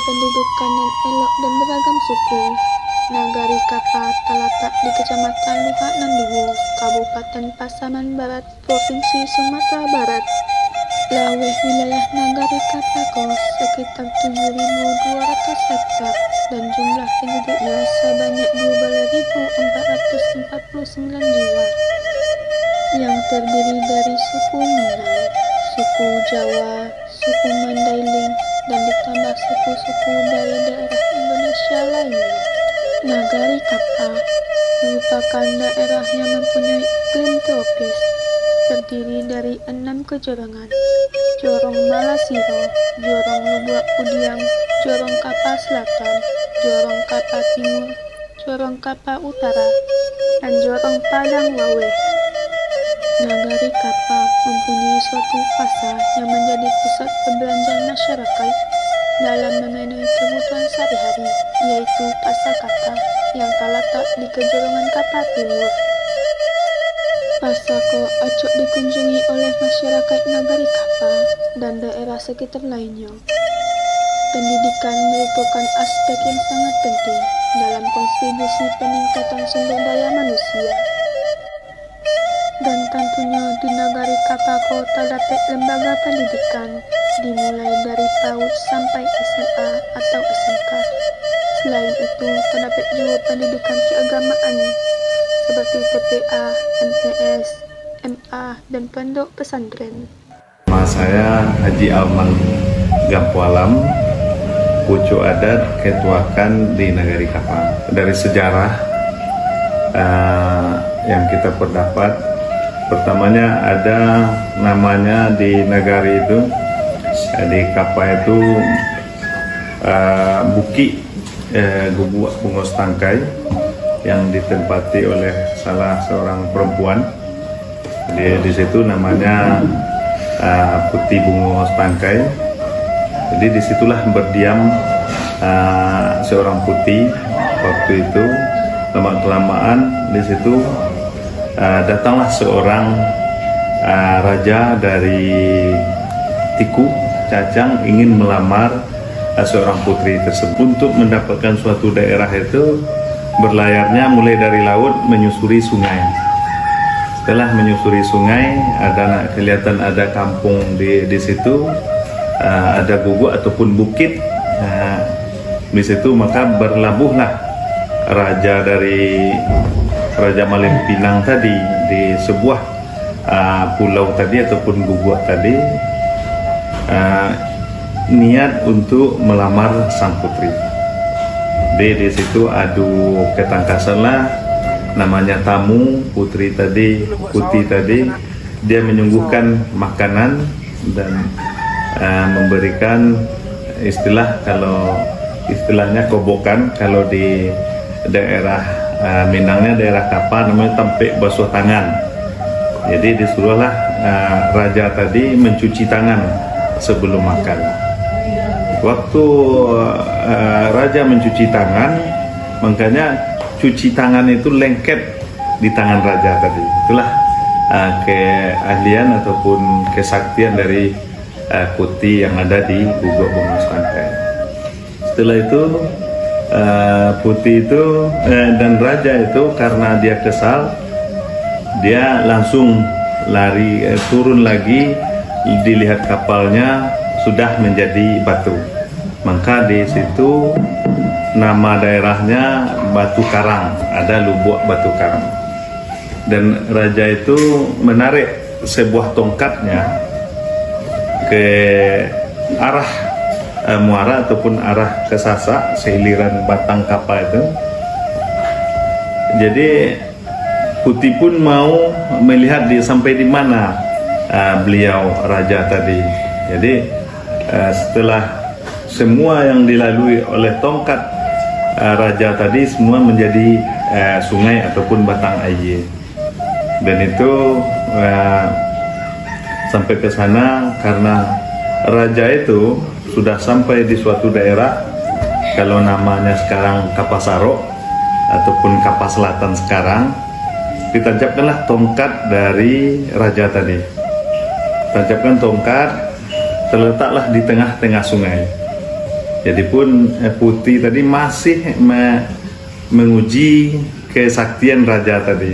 berpenduduk kanan elok dan beragam suku. Nagari Kapa terletak di Kecamatan Luhak Nanduwu, Kabupaten Pasaman Barat, Provinsi Sumatera Barat. Luas wilayah Nagari Kapa sekitar 7.200 hektar dan jumlah penduduknya sebanyak 12.449 jiwa yang terdiri dari suku Minang, suku Jawa, suku Mandailing, dan ditambah suku-suku dari daerah Indonesia lainnya. Nagari Kapa merupakan daerah yang mempunyai iklim tropis, terdiri dari 6 kejorongan: Jorong Malasiro, Jorong Lubuk Udiang, Jorong Kapa Selatan, Jorong Kapa Timur, Jorong Kapa Utara, dan Jorong Padang Wawe. Nagari Kapa mempunyai suatu pasar yang menjadi pusat perbelanjaan masyarakat dalam memenuhi kebutuhan sehari-hari, yaitu Pasar Kapa yang terletak di Kejorongan Kapa Timur. Pasar acok dikunjungi oleh masyarakat Nagari Kapa dan daerah sekitar lainnya. Pendidikan merupakan aspek yang sangat penting dalam kontribusi peningkatan sumber daya manusia. Dan tentunya di Nagari Kapa terdapat lembaga pendidikan, dimulai dari PAUD sampai SMA atau SMK. Selain itu, terdapat juga pendidikan keagamaan seperti TPA, MTS, MA, dan pondok pesantren. Nama saya Haji Alman Gampualam, pucuk adat Ketuakan di Nagari Kapa. Dari sejarah yang kita perdapat, pertamanya ada namanya di Nagari itu, di Kapa itu Buki Gubuk Bungos Tangkai yang ditempati oleh salah seorang perempuan. Di situ namanya Putih Bungos Tangkai. Jadi disitulah berdiam seorang putih waktu itu. Lama-kelamaan di situ datanglah seorang raja dari Tiku Cacang ingin melamar seorang putri tersebut. Untuk mendapatkan suatu daerah itu, berlayarnya mulai dari laut menyusuri sungai. Setelah menyusuri sungai, kelihatan ada kampung di situ, ada gubuk ataupun bukit. Di situ maka berlabuhlah raja Malin Pinang tadi di sebuah pulau tadi ataupun gubuk tadi, niat untuk melamar sang putri. Di situ adu ketangkasan lah, namanya tamu putri tadi, Putih tadi, dia menyuguhkan makanan dan memberikan istilahnya kobokan. Kalau di daerah Minangnya, daerah Kapa, namanya tampek basuh tangan. Jadi disuruhlah raja tadi mencuci tangan sebelum makan. Waktu raja mencuci tangan, makanya cuci tangan itu lengket di tangan raja tadi. Itulah keahlian ataupun kesaktian dari Putih yang ada di Gubuk Bungos Tangkai. Setelah itu Putih itu dan raja itu, karena dia kesal, dia langsung lari turun lagi. Dilihat kapalnya sudah menjadi batu, maka di situ nama daerahnya Batu Karang, ada lubuk Batu Karang. Dan raja itu menarik sebuah tongkatnya ke arah muara ataupun arah ke Sasak, sehiliran batang Kapa itu. Jadi Putih pun mau melihat sampai di mana beliau raja tadi. Jadi setelah semua yang dilalui oleh tongkat raja tadi semua menjadi sungai ataupun batang air, dan itu sampai ke sana karena raja itu sudah sampai di suatu daerah, kalau namanya sekarang Kapasaro ataupun Kapa Selatan sekarang, ditancapkanlah tongkat dari raja tadi. Tancapkan tongkat, terletaklah di tengah-tengah sungai. Jadi pun Putih tadi masih menguji kesaktian raja tadi.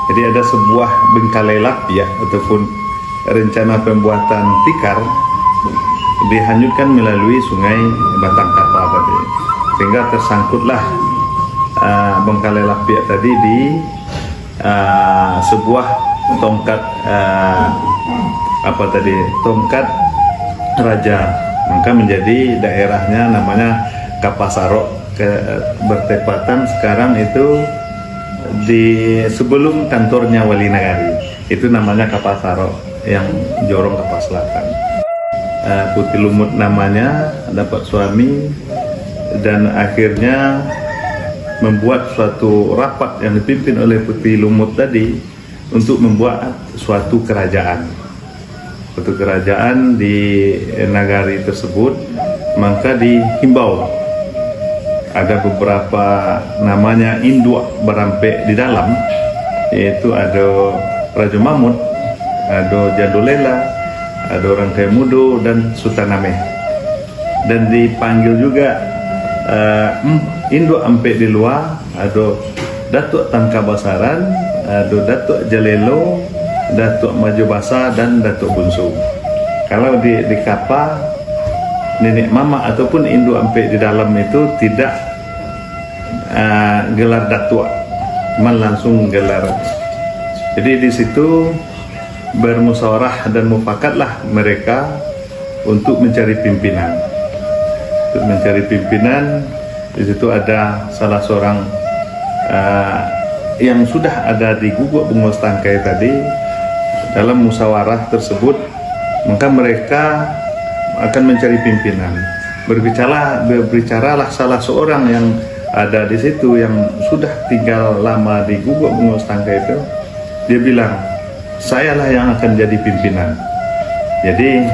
Jadi ada sebuah bengkalai lapia ataupun rencana pembuatan tikar dihanyutkan melalui sungai Batang Kapal tadi, sehingga tersangkutlah bengkalai lapia tadi di sebuah tongkat tongkat raja, maka menjadi daerahnya namanya Kapasaro. Bertepatan sekarang itu di sebelum kantornya Wali Nagari, itu namanya Kapasaro yang Jorong Kapal Selatan. Putih Lumut namanya, dapat suami dan akhirnya membuat suatu rapat yang dipimpin oleh Putih Lumut tadi untuk membuat suatu kerajaan di Nagari tersebut. Maka dihimbau, ada beberapa namanya induk berampe di dalam, yaitu ada Raja Mamut, ada Jadulela, ada Rangkai Mudo dan Sutaname. Dan dipanggil juga induk ampe di luar, ada Datuk Tangka Basaran, ada Datuk Jalelo, Datuk Maju Basa dan Datuk Bunsu. Kalau di kapal nenek mama ataupun induk ampe di dalam itu tidak gelar datuk, langsung gelar. Jadi di situ bermusyawarah dan mufakatlah mereka untuk mencari pimpinan. Di situ ada salah seorang yang sudah ada di guguk Bungos Tangkai tadi. Dalam musyawarah tersebut, maka mereka akan mencari pimpinan. Berbicaralah salah seorang yang ada di situ yang sudah tinggal lama di guguk Bungos Tangkai itu. Dia bilang, sayalah yang akan jadi pimpinan. Jadi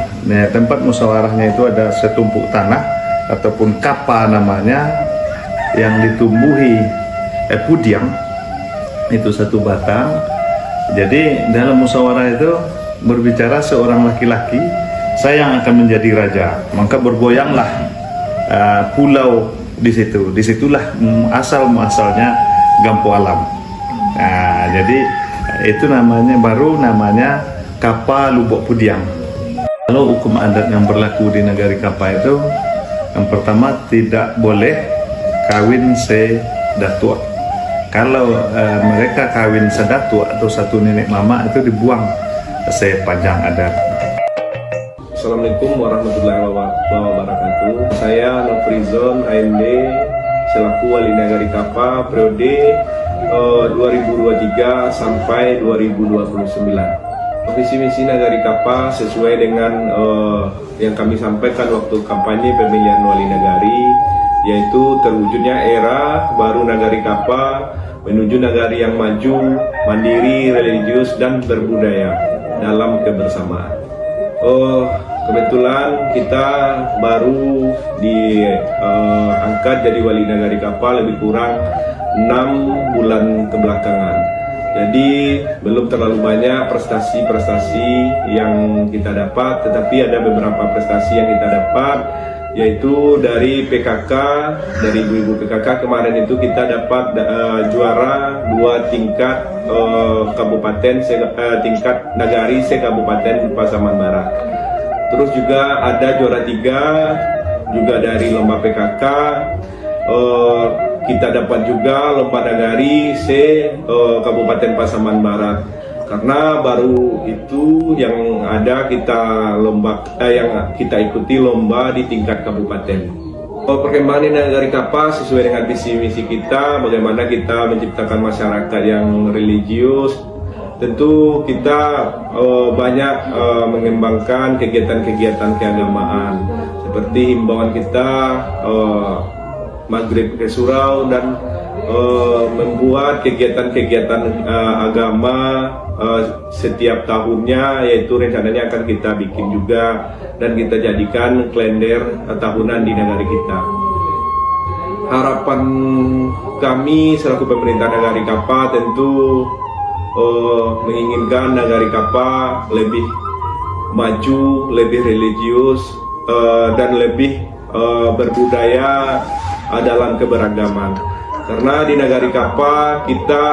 tempat musyawarahnya itu ada setumpuk tanah ataupun kapa namanya, yang ditumbuhi pudiang, itu satu batang. Jadi dalam musyawarah itu berbicara seorang laki-laki, saya yang akan menjadi raja. Maka bergoyanglah pulau di situ. Disitulah asal muasalnya Gampo Alam. Nah, jadi itu namanya Kapa Lubuk Pudiang. Kalau hukum adat yang berlaku di Nagari Kapa itu, yang pertama tidak boleh kawin sedatua. Kalau mereka kawin sedatua atau satu nenek mama, itu dibuang sepanjang adat. Assalamualaikum warahmatullahi wabarakatuh. Saya Nofrizon AMD selaku Wali Nagari Kapa periode 2023 sampai 2029. Visi misi Nagari Kapa sesuai dengan yang kami sampaikan waktu kampanye pemilihan Wali Nagari, yaitu terwujudnya era baru Nagari Kapa menuju nagari yang maju, mandiri, religius, dan berbudaya dalam kebersamaan. Kebetulan kita baru diangkat jadi Wali Nagari Kapa lebih kurang 6 bulan kebelakangan. Jadi belum terlalu banyak prestasi-prestasi yang kita dapat, tetapi ada beberapa prestasi yang kita dapat, yaitu dari PKK, dari ibu-ibu PKK kemarin itu kita dapat juara 2 tingkat kabupaten tingkat nagari se-Kabupaten Pasaman Barat. Terus juga ada juara 3 juga dari lomba PKK. Kita dapat juga lomba nagari se-Kabupaten Pasaman Barat. Karena baru itu yang ada kita yang kita ikuti lomba di tingkat kabupaten. Perkembangan Nagari Kapa sesuai dengan visi misi kita, bagaimana kita menciptakan masyarakat yang religius. Tentu kita banyak mengembangkan kegiatan-kegiatan keagamaan, seperti himbauan kita Maghrib ke Surau, dan membuat kegiatan-kegiatan agama setiap tahunnya, yaitu rencananya akan kita bikin juga dan kita jadikan kalender tahunan di negara kita. Harapan kami selaku pemerintah Nagari Kapa tentu menginginkan Nagari Kapa lebih maju, lebih religius, dan lebih berbudaya dalam keberagaman. Karena di Nagari Kapa kita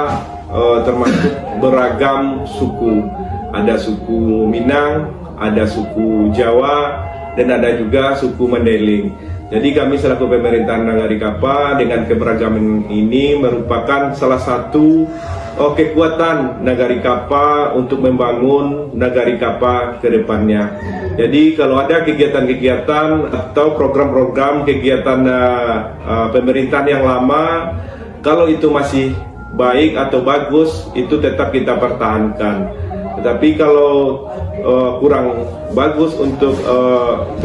termasuk beragam suku. Ada suku Minang, ada suku Jawa, dan ada juga suku Mandailing. Jadi kami selaku pemerintahan Nagari Kapa dengan keberagaman ini merupakan salah satu kekuatan Nagari Kapa untuk membangun Nagari Kapa ke depannya. Jadi kalau ada kegiatan-kegiatan atau program-program kegiatan pemerintahan yang lama, kalau itu masih baik atau bagus, itu tetap kita pertahankan. Tetapi kalau kurang bagus untuk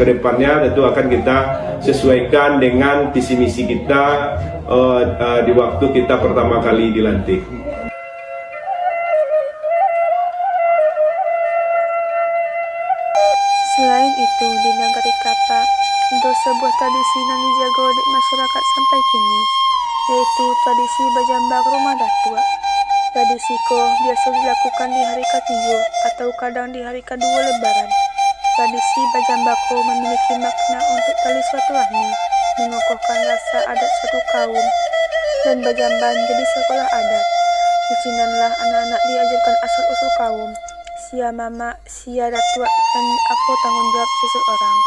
kedepannya, tentu akan kita sesuaikan dengan visi misi kita di waktu kita pertama kali dilantik. Selain itu, di Nagari Kapa untuk sebuah tradisi yang dijaga oleh masyarakat sampai kini, yaitu tradisi bajambak rumah datua. Tradisi ko biasa dilakukan di hari ketiga atau kadang di hari kedua Lebaran. Tradisi bajambako memiliki makna untuk tali silaturahmi, mengokohkan rasa adat satu kaum, dan bajamban jadi sekolah adat. Di sinilah anak-anak diajarkan asal-usul kaum, sia mama, sia datua, dan apa tanggung jawab seseorang.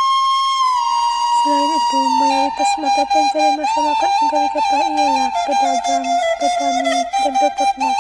Selain itu, mayoritas mata pencarian masyarakat Nagari Kapa ialah pedagang, petani, dan peternak.